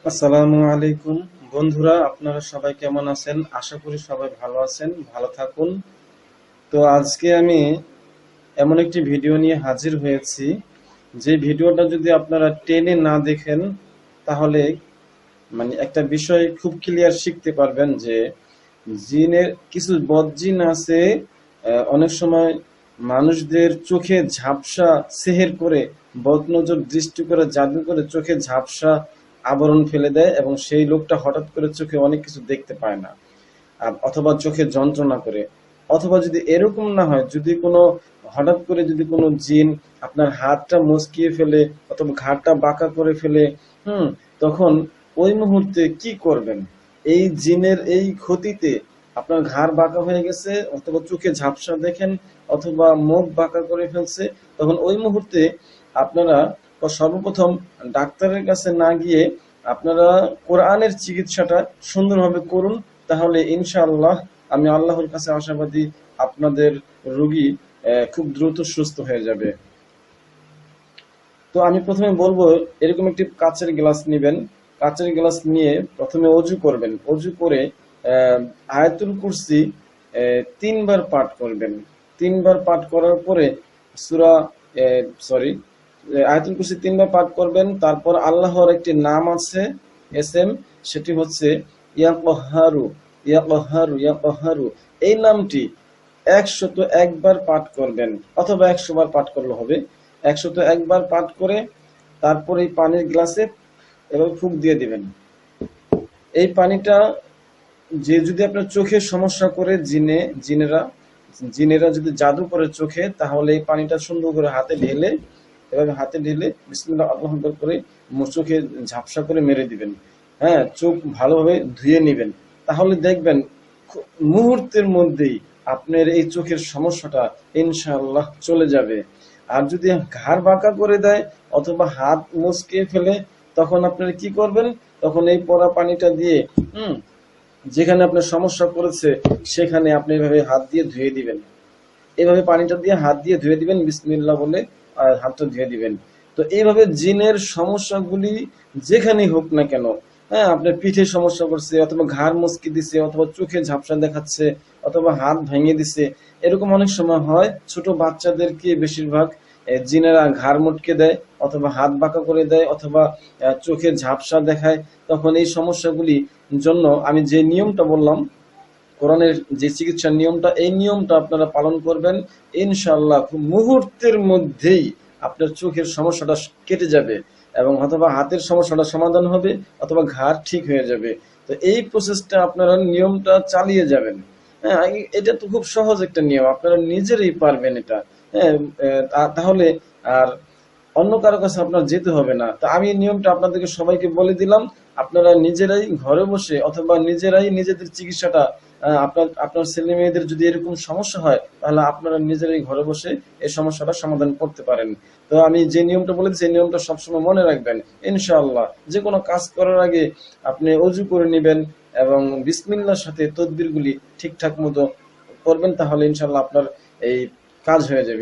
আসসালামু আলাইকুম বন্ধুরা, আপনারা সবাই কেমন আছেন? আশা করি সবাই ভালো আছেন, ভালো থাকুন। তো আজকে আমি এমন একটি ভিডিও নিয়ে হাজির হয়েছি, যে ভিডিওটা যদি আপনারা টেনে না দেখেন তাহলে একটা বিষয় খুব ক্লিয়ার শিখতে পারবেন যে জিনের কিছু বদজিন আছে। অনেক সময় মানুষদের চোখে ঝাপসা সেহের করে, বদনজর দৃষ্টি করে, জাদু করে চোখে ঝাপসা আবরণ ফেলে দেয় এবং সেই লোকটা হঠাৎ করে চোখে অনেক কিছু দেখতে পায় না। অথবা চোখে যন্ত্রণা করে, অথবা যদি এরকম না হয়, যদি কোনো হঠাৎ করে যদি কোনো জিন আপনার হাতটা মচকিয়ে ফেলে অথবা ঘাড়টা বাঁকা করে ফেলে, হুম, তখন ওই মুহূর্তে কি করবেন? এই জিনের এই ক্ষতিতে আপনার ঘাড় বাঁকা হয়ে গেছে অথবা চোখে ঝাপসা দেখেন অথবা মুখ বাঁকা করে ফেলছে, তখন ওই মুহূর্তে আপনারা সর্বপ্রথম ডাক্তারের কাছে না গিয়ে আপনারা কোরআনের চিকিৎসাটা সুন্দরভাবে করুন। তাহলে ইনশাআল্লাহ আমি আল্লাহর কাছে আশাবাদী, আপনাদের রোগী খুব দ্রুত সুস্থ হয়ে যাবে। তো আমি প্রথমে বলবো, এরকম একটি কাচের গ্লাস নেবেন। কাচের গ্লাস নিয়ে প্রথমে অজু করবেন। অজু করে আয়াতুল কুরসি 3 বার পাঠ করবেন। 3 বার পাঠ করার পরে সূরা সরি আয়াতুল কুরসি 3 বার পাঠ করবেন। তারপর আল্লাহর একটি নাম আছে, এসএম, সেটি হচ্ছে ইয়া কহারু, ইয়া কহারু, ইয়া কহারু। এই নামটি 101 বার পাঠ করবেন অথবা 100 বার পাঠ করলে হবে। 101 বার পাঠ করে তারপর এই পানির গ্লাসে এভাবে ফুঁক দিয়ে দিবেন। এই পানিটা, যে যদি আপনার চোখের সমস্যা করে, জিনেরা জিনেরা যদি জাদু করে চোখে, তাহলে এই পানিটা সুন্দর করে হাতে ঢেলে, এভাবে হাতে ঢেলে বিসমিল্লাহ আল্লাহু আকবার করে চোখে ঝাপসা করে মেরে দিবেন। হ্যাঁ, চোখ ভালোভাবে ধুয়ে নেবেন। তাহলে দেখবেন মুহূর্তের মধ্যেই আপনার এই চোখের সমস্যাটা ইনশাআল্লাহ চলে যাবে। আর যদি ঘাড় বাঁকা করে দেয় অথবা হাত মুচকে ফেলে, তখন আপনারা কি করবেন? তখন এই পড়া পানিটা দিয়ে যেখানে আপনার সমস্যা করেছে সেখানে আপনি এভাবে হাত দিয়ে ধুয়ে দিবেন। এইভাবে পানিটা দিয়ে হাত দিয়ে ধুয়ে দিবেন বিসমিল্লাহ বলে, আর হাতটা ধুয়ে দিবেন। তো এইভাবে জিনের সমস্যাগুলি যেখানেই হোক না কেন, হ্যাঁ, আপনার পিঠে সমস্যা করছে অথবা ঘাড় মুচকি দিছে অথবা চোখে ঝাপসা দেখাচ্ছে অথবা হাত ভেঙে দিছে, এরকম অনেক সময় হয়। ছোট বাচ্চাদেরকে বেশিরভাগ জিনেরা ঘাড় মটকে দেয় অথবা হাত বাঁকা করে দেয় অথবা চোখে ঝাপসা দেখায়। তখন এই সমস্যাগুলি জন্য আমি যে নিয়মটা বললাম, কোরআনের যে চিকিৎসার নিয়মটা, এই নিয়মটা আপনারা পালন করবেন, ইনশাআল্লাহ খুব মুহূর্তের মধ্যেই আপনার চোখের সমস্যাটা কেটে যাবে এবং অথবা হাতের সমস্যাটা সমাধান হবে অথবা ঘাড় ঠিক হয়ে যাবে। তো এই প্রসেসটা আপনারা নিয়মটা চালিয়ে যাবেন। হ্যাঁ, এটা তো খুব সহজ একটা নিয়ম, আপনারা নিজেরাই পারবেন এটা। হ্যাঁ, তাহলে আর অন্য কারো কাছে আপনার যেতে হবে না। তো আমি নিয়মটা আপনাদেরকে সবাইকে বলে দিলাম। আপনারা নিজেরাই ঘরে বসে অথবা নিজেরাই নিজেদের চিকিৎসাটা, আপনার আপনার ছেলে মেয়েদের যদি এরকম সমস্যা হয়, তাহলে আপনারা নিজেরাই ঘরে বসে এই সমস্যাটা সমাধান করতে পারেন। তো আমি যে নিয়মটা বলেছি, এই নিয়মটা সবসময় মনে রাখবেন। ইনশাআল্লাহ যে কোনো কাজ করার আগে আপনি অজু করে নেবেন এবং বিসমিল্লাহর সাথে তদবিরগুলি ঠিকঠাক মতো করবেন, তাহলে ইনশাআল্লাহ আপনার এই কাজ হয়ে যাবে।